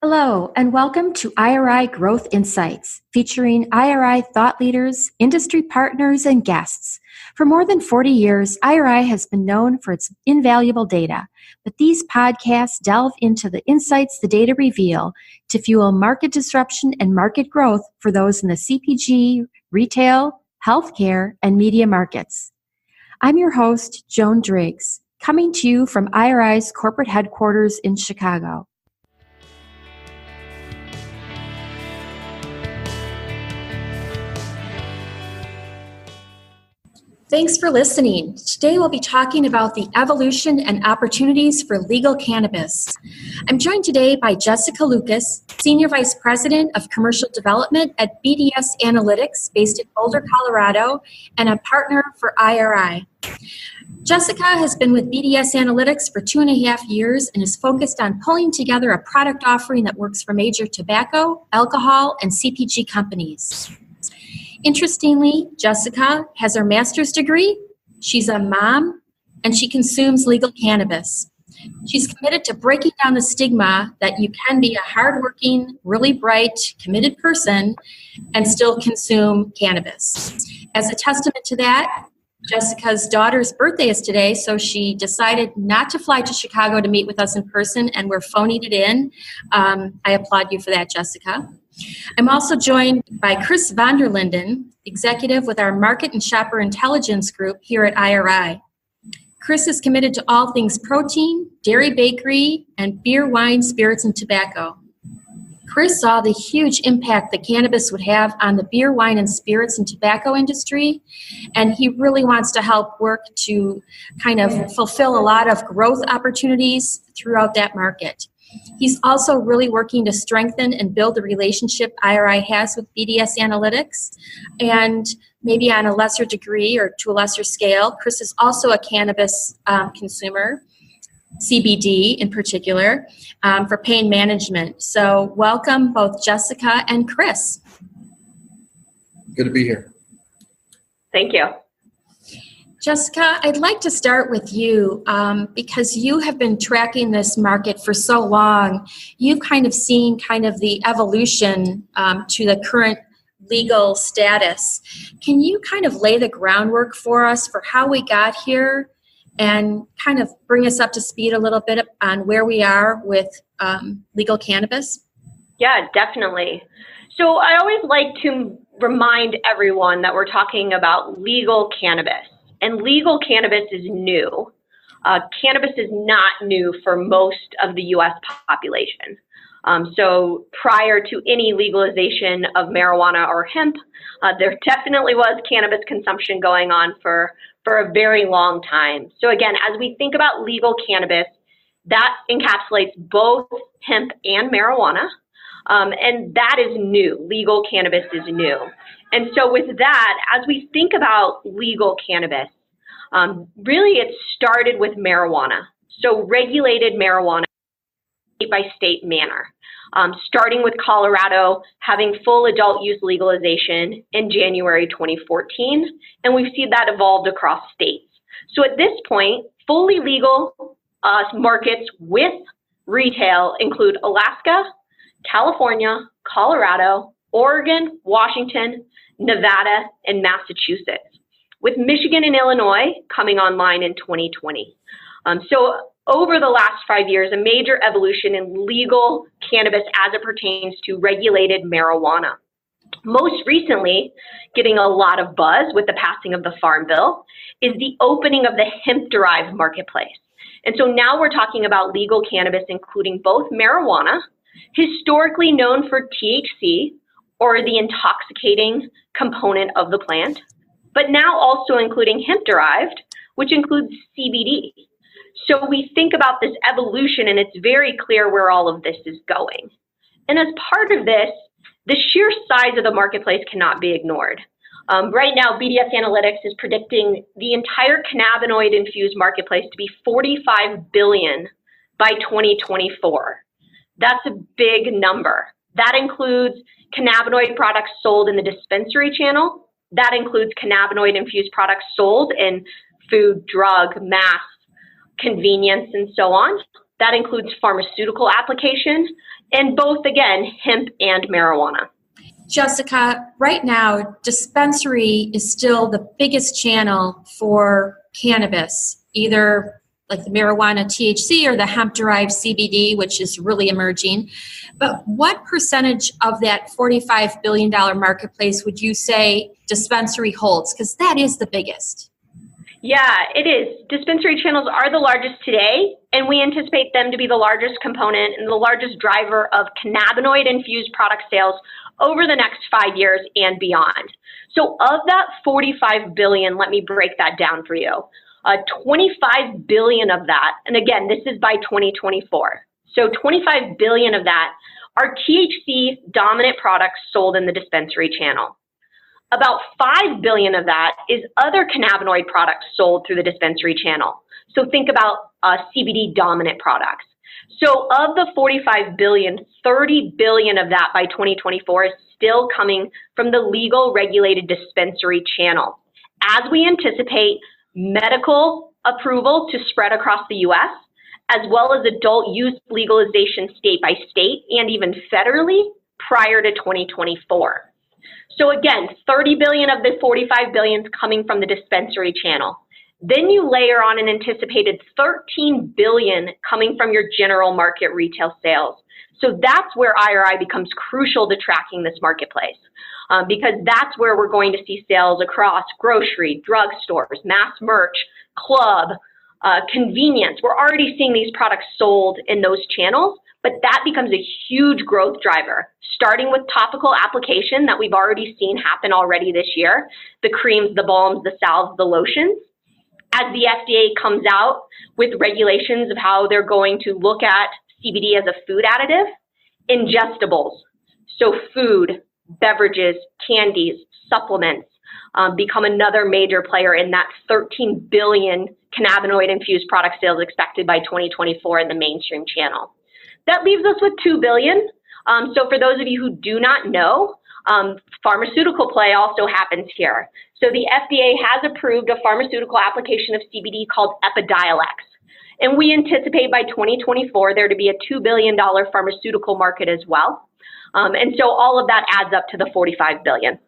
Hello, and welcome to IRI Growth Insights, featuring IRI thought leaders, industry partners, and guests. For more than 40 years, IRI has been known for its invaluable data, but these podcasts delve into the insights the data reveal to fuel market disruption and market growth for those in the CPG, retail, healthcare, and media markets. I'm your host, Joan Driggs, coming to you from IRI's corporate headquarters in Chicago. Thanks for listening. Today we'll be talking about the evolution and opportunities for legal cannabis. I'm joined today by Jessica Lukas, Senior Vice President of Commercial Development at BDS Analytics based in Boulder, Colorado, and a partner for IRI. Jessica has been with BDS Analytics for 2.5 years and is focused on pulling together a product offering that works for major tobacco, alcohol, and CPG companies. Interestingly, Jessica has her master's degree, she's a mom, and she consumes legal cannabis. She's committed to breaking down the stigma that you can be a hardworking, really bright, committed person and still consume cannabis. As a testament to that, Jessica's daughter's birthday is today, so she decided not to fly to Chicago to meet with us in person, and we're phoning it in. I applaud you for that, Jessica. I'm also joined by Chris van der Linden, executive with our Market and Shopper Intelligence Group here at IRI. Chris is committed to all things protein, dairy bakery, and beer, wine, spirits, and tobacco. Chris saw the huge impact that cannabis would have on the beer, wine, and spirits and tobacco industry, and he really wants to help work to kind of fulfill a lot of growth opportunities throughout that market. He's also really working to strengthen and build the relationship IRI has with BDS Analytics, and maybe on a lesser degree or to a lesser scale, Chris is also a cannabis consumer, CBD in particular, for pain management. So welcome both Jessica and Chris. Good to be here. Thank you. Jessica, I'd like to start with you because you have been tracking this market for so long. You've kind of seen the evolution to the current legal status. Can you kind of lay the groundwork for us for how we got here and kind of bring us up to speed a little bit on where we are with legal cannabis? Yeah, definitely. So I always like to remind everyone that we're talking about legal cannabis. And legal cannabis is new. Cannabis is not new for most of the U.S. population. So prior to any legalization of marijuana or hemp, there definitely was cannabis consumption going on for a very long time. So again, as we think about legal cannabis, that encapsulates both hemp and marijuana. And that is new. Legal cannabis is new. And so with that, as we think about legal cannabis, really it started with marijuana. So regulated marijuana state by state manner, starting with Colorado having full adult use legalization in January 2014. And we've seen that evolved across states. So at this point, fully legal markets with retail include Alaska, California, Colorado, Oregon, Washington, Nevada, and Massachusetts, with Michigan and Illinois coming online in 2020. So over the last 5 years, a major evolution in legal cannabis as it pertains to regulated marijuana. Most recently, getting a lot of buzz with the passing of the Farm Bill, is the opening of the hemp-derived marketplace. And so now we're talking about legal cannabis, including both marijuana, historically known for THC, or the intoxicating component of the plant, but now also including hemp-derived, which includes CBD. So we think about this evolution, and it's very clear where all of this is going. And as part of this, the sheer size of the marketplace cannot be ignored. Right now, BDS Analytics is predicting the entire cannabinoid-infused marketplace to be $45 billion by 2024. That's a big number. That includes cannabinoid products sold in the dispensary channel. That includes cannabinoid-infused products sold in food, drug, mass, convenience, and so on. That includes pharmaceutical application and both, again, hemp and marijuana. Jessica, right now, dispensary is still the biggest channel for cannabis, either like the marijuana THC or the hemp-derived CBD, which is really emerging. But what percentage of that $45 billion marketplace would you say dispensary holds? Because that is the biggest. Yeah, it is. Dispensary channels are the largest today, and we anticipate them to be the largest component and the largest driver of cannabinoid-infused product sales over the next 5 years and beyond. So of that $45 billion, let me break that down for you. $25 billion of that, and again, this is by 2024. So $25 billion of that are THC-dominant products sold in the dispensary channel. About $5 billion of that is other cannabinoid products sold through the dispensary channel. So think about CBD-dominant products. So of the $45 billion, $30 billion of that by 2024 is still coming from the legal regulated dispensary channel. As we anticipate medical approval to spread across the U.S., as well as adult use legalization state by state and even federally prior to 2024. So again, $30 billion of the $45 billion is coming from the dispensary channel. Then you layer on an anticipated $13 billion coming from your general market retail sales. So that's where IRI becomes crucial to tracking this marketplace, because that's where we're going to see sales across grocery, drugstores, mass merch, club, convenience. We're already seeing these products sold in those channels, but that becomes a huge growth driver, starting with topical application that we've already seen happen already this year, the creams, the balms, the salves, the lotions. As the FDA comes out with regulations of how they're going to look at CBD as a food additive, ingestibles, so food, beverages, candies, supplements, become another major player in that $13 billion cannabinoid-infused product sales expected by 2024 in the mainstream channel. That leaves us with $2 billion. So for those of you who do not know, pharmaceutical play also happens here. So the FDA has approved a pharmaceutical application of CBD called Epidiolex. And we anticipate by 2024 there to be a $2 billion pharmaceutical market as well. And so all of that adds up to the $45 billion.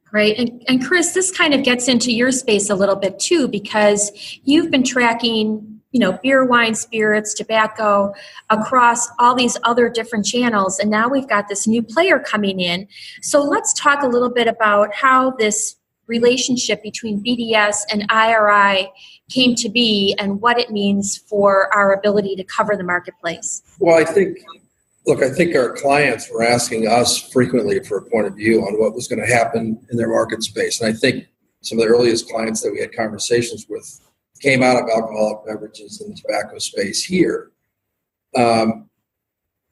Great. And Chris, this kind of gets into your space a little bit too, because you've been tracking, beer, wine, spirits, tobacco across all these other different channels. And now we've got this new player coming in. So let's talk a little bit about how this relationship between BDS and IRI came to be and what it means for our ability to cover the marketplace. Well, I think our clients were asking us frequently for a point of view on what was going to happen in their market space. And I think some of the earliest clients that we had conversations with came out of alcoholic beverages and the tobacco space here.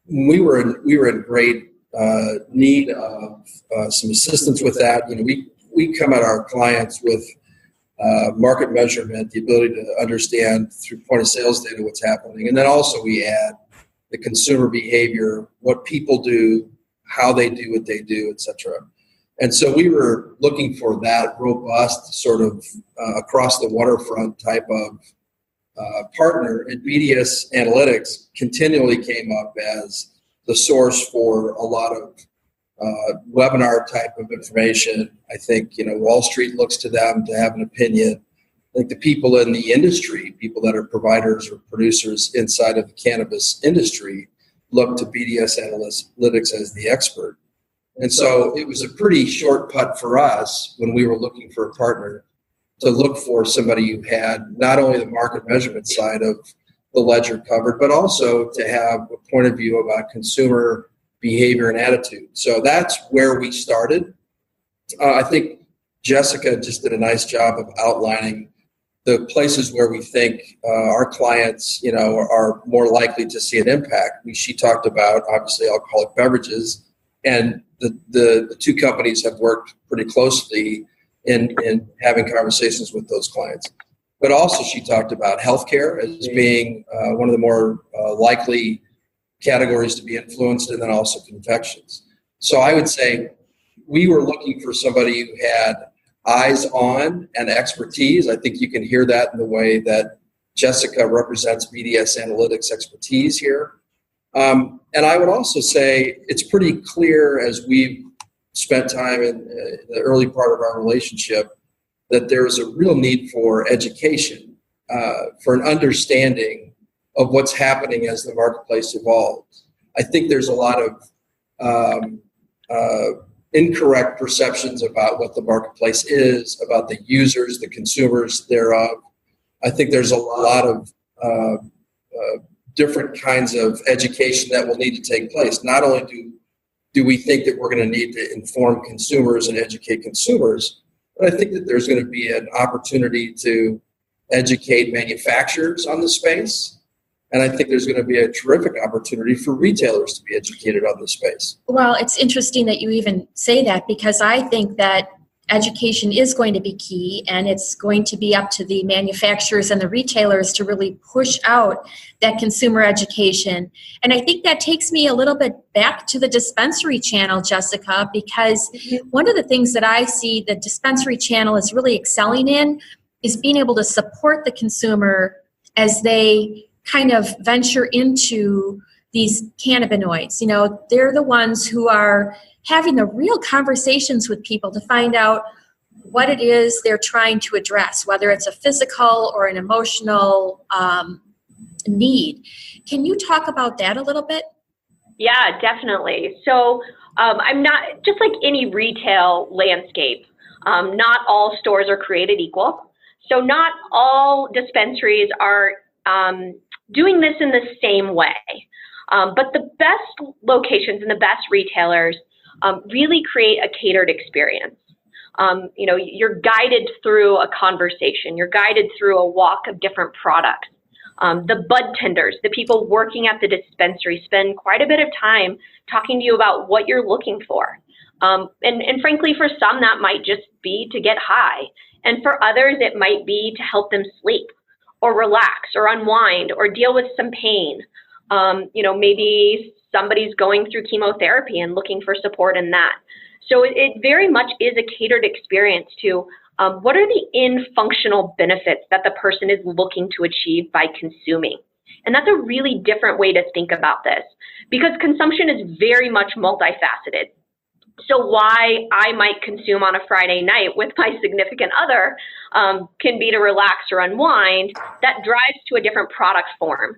We were in great need of some assistance with that. We come at our clients with market measurement, the ability to understand through point of sales data what's happening. And then also we add the consumer behavior, what people do, how they do what they do, et cetera. And so we were looking for that robust sort of across the waterfront type of partner. And BDS Analytics continually came up as the source for a lot of webinar type of information. I think, Wall Street looks to them to have an opinion. I think the people in the industry, people that are providers or producers inside of the cannabis industry, look to BDS Analytics as the expert. And so it was a pretty short putt for us when we were looking for a partner to look for somebody who had not only the market measurement side of the ledger covered, but also to have a point of view about consumer behavior and attitude. So that's where we started. I think Jessica just did a nice job of outlining the places where we think our clients, are more likely to see an impact. She talked about, obviously, alcoholic beverages, and the two companies have worked pretty closely in having conversations with those clients. But also she talked about healthcare as being one of the more likely categories to be influenced, and then also confections. So I would say we were looking for somebody who had eyes on and expertise. I think you can hear that in the way that Jessica represents BDS Analytics expertise here. And I would also say it's pretty clear as we've spent time in the early part of our relationship that there's a real need for education, for an understanding of what's happening as the marketplace evolves. I think there's a lot of incorrect perceptions about what the marketplace is, about the users, the consumers thereof. I think there's a lot of different kinds of education that will need to take place. Not only do we think that we're going to need to inform consumers and educate consumers, but I think that there's going to be an opportunity to educate manufacturers on the space. And I think there's going to be a terrific opportunity for retailers to be educated on this space. Well, it's interesting that you even say that, because I think that education is going to be key, and it's going to be up to the manufacturers and the retailers to really push out that consumer education. And I think that takes me a little bit back to the dispensary channel, Jessica, because one of the things that I see the dispensary channel is really excelling in is being able to support the consumer as they kind of venture into these cannabinoids. You know, they're the ones who are having the real conversations with people to find out what it is they're trying to address, whether it's a physical or an emotional need. Can you talk about that a little bit? Yeah, definitely. So I'm not, just like any retail landscape, not all stores are created equal. So not all dispensaries are doing this in the same way. But the best locations and the best retailers really create a catered experience. You know, you're guided through a conversation. You're guided through a walk of different products. The bud tenders, the people working at the dispensary, spend quite a bit of time talking to you about what you're looking for. And frankly, for some, that might just be to get high. And for others, it might be to help them sleep or relax or unwind or deal with some pain. You know, maybe somebody's going through chemotherapy and looking for support in that. So it very much is a catered experience to what are the in-functional benefits that the person is looking to achieve by consuming. And that's a really different way to think about this, because consumption is very much multifaceted. So why I might consume on a Friday night with my significant other can be to relax or unwind. That drives to a different product form.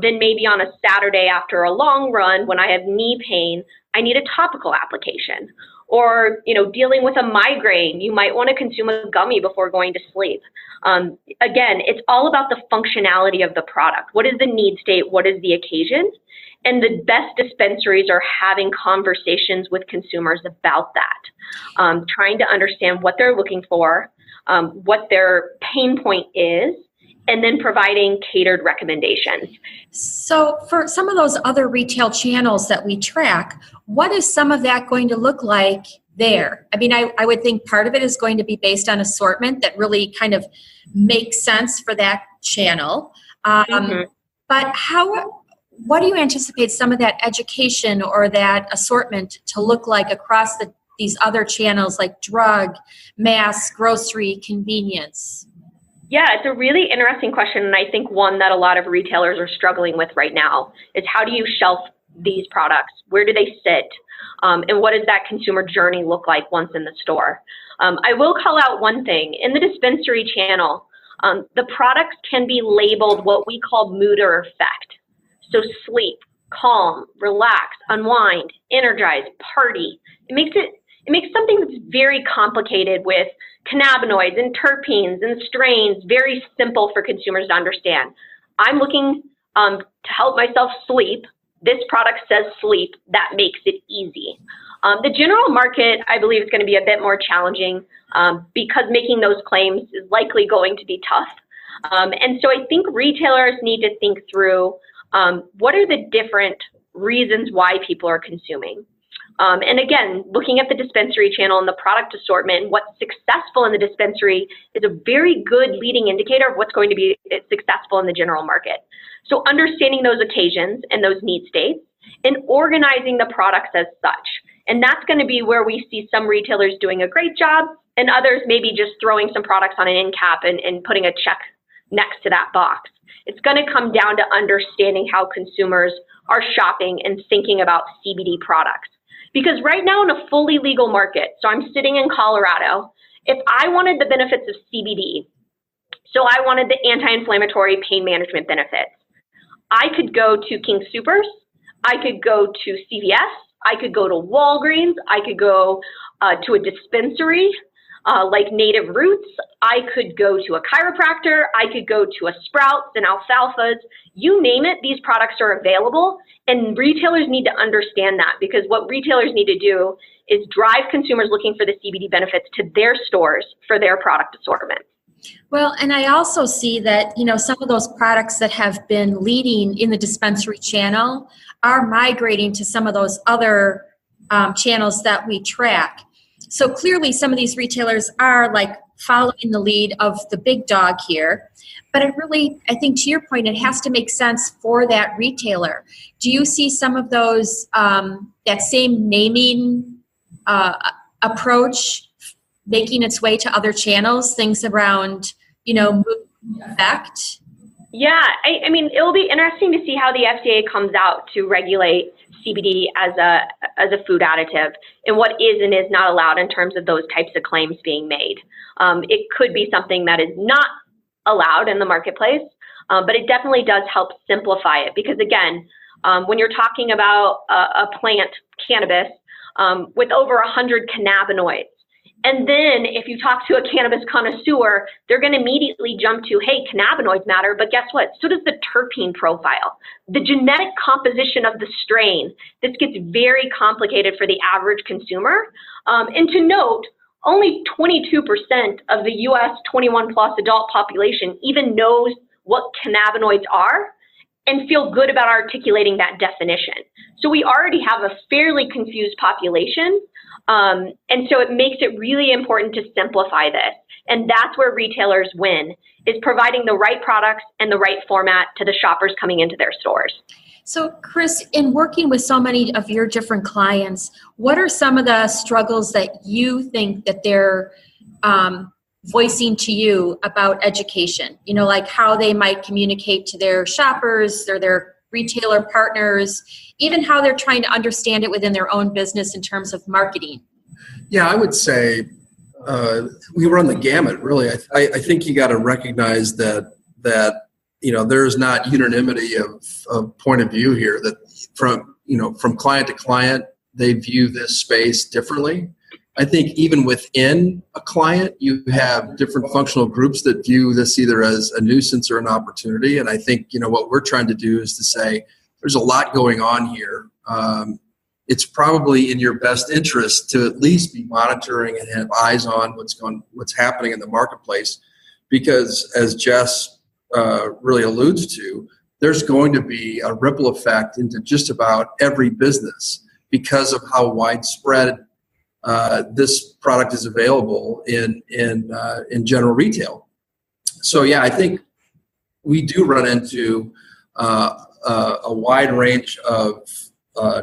Then maybe on a Saturday after a long run, when I have knee pain, I need a topical application. Or, you know, dealing with a migraine, you might want to consume a gummy before going to sleep. Again, it's all about the functionality of the product. What is the need state? What is the occasion? And the best dispensaries are having conversations with consumers about that, trying to understand what they're looking for, what their pain point is, and then providing catered recommendations. So for some of those other retail channels that we track, what is some of that going to look like there? I mean, I would think part of it is going to be based on assortment that really kind of makes sense for that channel. But what do you anticipate some of that education or that assortment to look like across these other channels like drug, mass, grocery, convenience? Yeah, it's a really interesting question, and I think one that a lot of retailers are struggling with right now is how do you shelf these products? Where do they sit? And what does that consumer journey look like once in the store? I will call out one thing. In the dispensary channel, the products can be labeled what we call mood or effect. So sleep, calm, relax, unwind, energize, party. It makes something that's very complicated with cannabinoids and terpenes and strains very simple for consumers to understand. I'm looking to help myself sleep. This product says sleep. That makes it easy. The general market, I believe, is going to be a bit more challenging because making those claims is likely going to be tough. And so I think retailers need to think through what are the different reasons why people are consuming. And again, looking at the dispensary channel and the product assortment, what's successful in the dispensary is a very good leading indicator of what's going to be successful in the general market. So understanding those occasions and those need states and organizing the products as such. And that's going to be where we see some retailers doing a great job and others maybe just throwing some products on an end cap and putting a check next to that box. It's going to come down to understanding how consumers are shopping and thinking about CBD products. Because right now in a fully legal market, so I'm sitting in Colorado, if I wanted the benefits of CBD, so I wanted the anti-inflammatory pain management benefits, I could go to King Soopers, I could go to CVS, I could go to Walgreens, I could go to a dispensary like Native Roots, I could go to a chiropractor, I could go to a Sprouts and Alfalfas, you name it, these products are available, and retailers need to understand that, because what retailers need to do is drive consumers looking for the CBD benefits to their stores for their product assortment. Well, and I also see that, some of those products that have been leading in the dispensary channel are migrating to some of those other channels that we track. So clearly some of these retailers are like following the lead of the big dog here. But I think to your point, it has to make sense for that retailer. Do you see some of those, that same naming approach making its way to other channels, things around, effect? Yeah, I mean, it'll be interesting to see how the FDA comes out to regulate CBD as a food additive and what is and is not allowed in terms of those types of claims being made. It could be something that is not allowed in the marketplace, but it definitely does help simplify it, because again, when you're talking about a plant, cannabis, with over 100 cannabinoids, and then if you talk to a cannabis connoisseur, they're going to immediately jump to, hey, cannabinoids matter, but guess what? So does the terpene profile, the genetic composition of the strain. This gets very complicated for the average consumer. And to note, only 22% of the US 21 plus adult population even knows what cannabinoids are and feel good about articulating that definition. So we already have a fairly confused population. And so it makes it really important to simplify this. And that's where retailers win, is providing the right products and the right format to the shoppers coming into their stores. So Chris, in working with so many of your different clients, what are some of the struggles that you think that they're voicing to you about education? Like how they might communicate to their shoppers or their retailer partners, even how they're trying to understand it within their own business in terms of marketing? Yeah, I would say we run the gamut, really. I think you got to recognize that there's not unanimity of point of view here, that from client to client, they view this space differently. I think even within a client, you have different functional groups that view this either as a nuisance or an opportunity. And I think, what we're trying to do is to say, there's a lot going on here. It's probably in your best interest to at least be monitoring and have eyes on what's happening in the marketplace, because as Jess really alludes to, there's going to be a ripple effect into just about every business because of how widespread this product is available in general retail. So yeah, I think we do run into a wide range of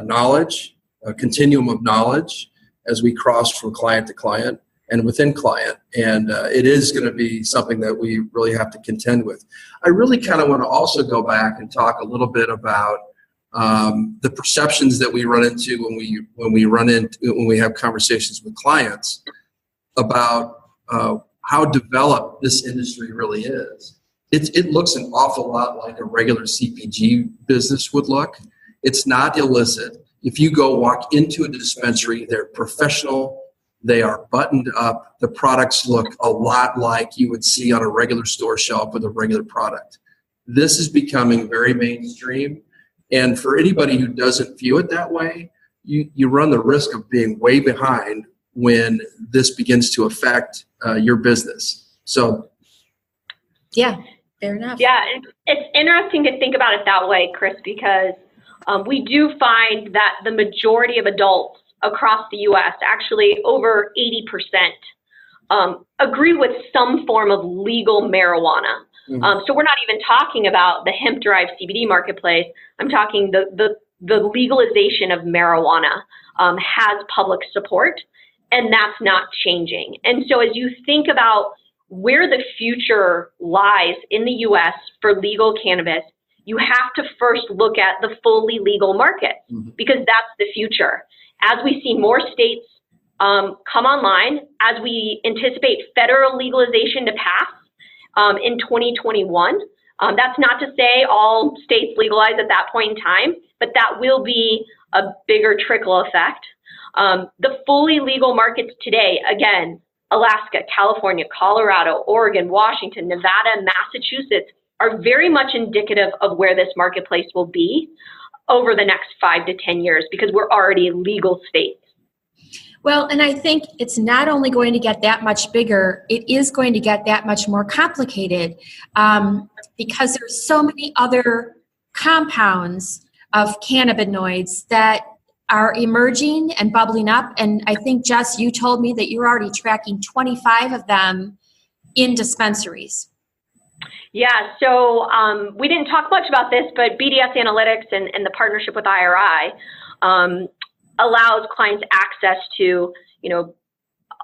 knowledge, a continuum of knowledge as we cross from client to client and within client. And it is going to be something that we really have to contend with. I really kind of want to also go back and talk a little bit about the perceptions that we run into when we have conversations with clients about how developed this industry really is. It looks an awful lot like a regular CPG business would look. It's not illicit. If you go walk into a dispensary, they're professional. They are buttoned up. The products look a lot like you would see on a regular store shelf with a regular product. This is becoming very mainstream. And for anybody who doesn't view it that way, you run the risk of being way behind when this begins to affect your business. So, yeah, fair enough. Yeah, it's interesting to think about it that way, Chris, because we do find that the majority of adults across the U.S., actually over 80%, agree with some form of legal marijuana. So we're not even talking about the hemp-derived CBD marketplace. I'm talking the legalization of marijuana has public support, and that's not changing. And so as you think about where the future lies in the U.S. for legal cannabis, you have to first look at the fully legal market, because that's the future. As we see more states come online, as we anticipate federal legalization to pass in 2021, that's not to say all states legalize at that point in time, but that will be a bigger trickle effect. The fully legal markets today, again, Alaska, California, Colorado, Oregon, Washington, Nevada, Massachusetts, are very much indicative of where this marketplace will be over the next 5 to 10 years, because we're already legal states. Well, and I think it's not only going to get that much bigger, it is going to get that much more complicated, because there's so many other compounds of cannabinoids that are emerging and bubbling up. And I think, Jess, you told me that you're already tracking 25 of them in dispensaries. Yeah, so we didn't talk much about this, but BDS Analytics and the partnership with IRI allows clients access to,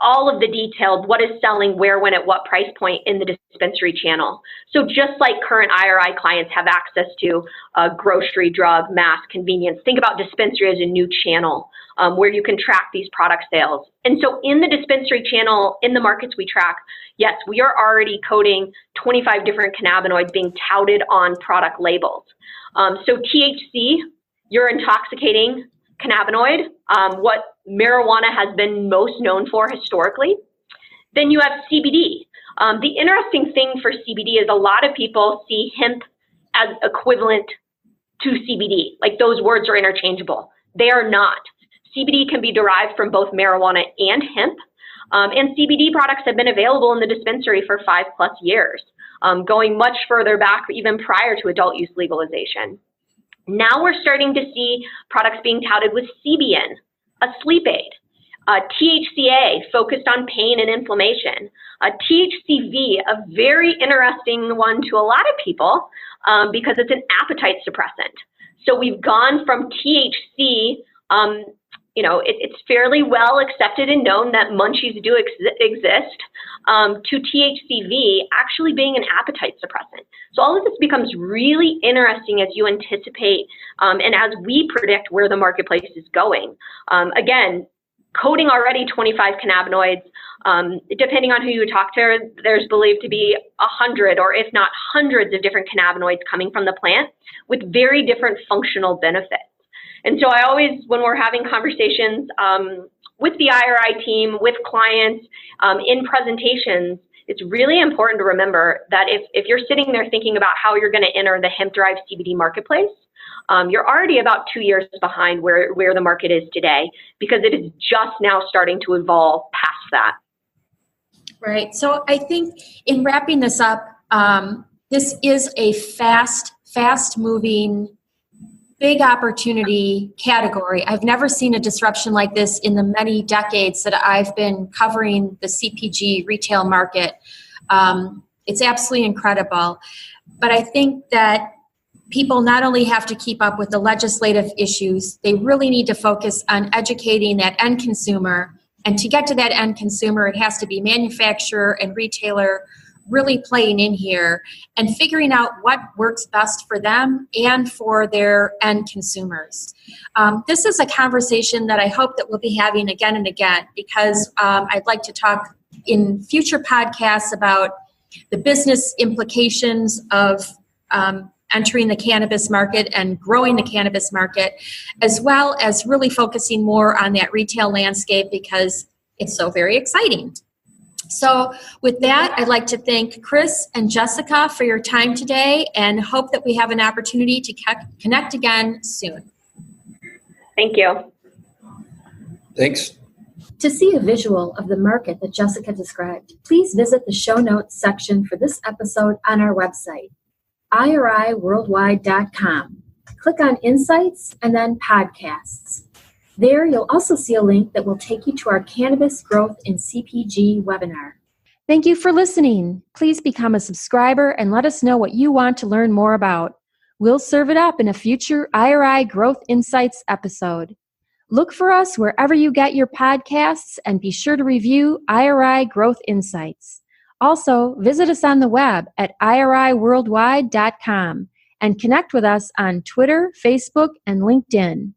all of the detailed what is selling, where, when, at what price point in the dispensary channel. So just like current IRI clients have access to grocery, drug, mass, convenience, think about dispensary as a new channel where you can track these product sales. And so in the dispensary channel, in the markets we track, yes, we are already coding 25 different cannabinoids being touted on product labels. So THC, your intoxicating cannabinoid, what marijuana has been most known for historically. Then you have CBD. The interesting thing for CBD is a lot of people see hemp as equivalent to CBD, like those words are interchangeable. They are not. CBD can be derived from both marijuana and hemp, and CBD products have been available in the dispensary for 5+ years, going much further back, even prior to adult use legalization. Now we're starting to see products being touted with CBN, a sleep aid, THCA, focused on pain and inflammation, THCV, a very interesting one to a lot of people because it's an appetite suppressant. So we've gone from THC, it's fairly well accepted and known that munchies do exist, to THCV actually being an appetite suppressant. So all of this becomes really interesting as you anticipate and as we predict where the marketplace is going. Again, coding already 25 cannabinoids. Depending on who you talk to, there's believed to be 100 or if not hundreds of different cannabinoids coming from the plant with very different functional benefits. And so I always, when we're having conversations with the IRI team, with clients, in presentations, it's really important to remember that if you're sitting there thinking about how you're going to enter the hemp-derived CBD marketplace, you're already about 2 years behind where the market is today, because it is just now starting to evolve past that. Right. So I think in wrapping this up, this is a fast-moving, big opportunity category. I've never seen a disruption like this in the many decades that I've been covering the CPG retail market. It's absolutely incredible. But I think that people not only have to keep up with the legislative issues, they really need to focus on educating that end consumer. And to get to that end consumer, it has to be manufacturer and retailer really playing in here and figuring out what works best for them and for their end consumers. This is a conversation that I hope that we'll be having again and again, because I'd like to talk in future podcasts about the business implications of entering the cannabis market and growing the cannabis market, as well as really focusing more on that retail landscape because it's so very exciting. So with that, I'd like to thank Chris and Jessica for your time today and hope that we have an opportunity to connect again soon. Thank you. Thanks. To see a visual of the market that Jessica described, please visit the show notes section for this episode on our website, iriworldwide.com. Click on Insights and then Podcasts. There, you'll also see a link that will take you to our Cannabis Growth in CPG webinar. Thank you for listening. Please become a subscriber and let us know what you want to learn more about. We'll serve it up in a future IRI Growth Insights episode. Look for us wherever you get your podcasts and be sure to review IRI Growth Insights. Also, visit us on the web at iriworldwide.com and connect with us on Twitter, Facebook, and LinkedIn.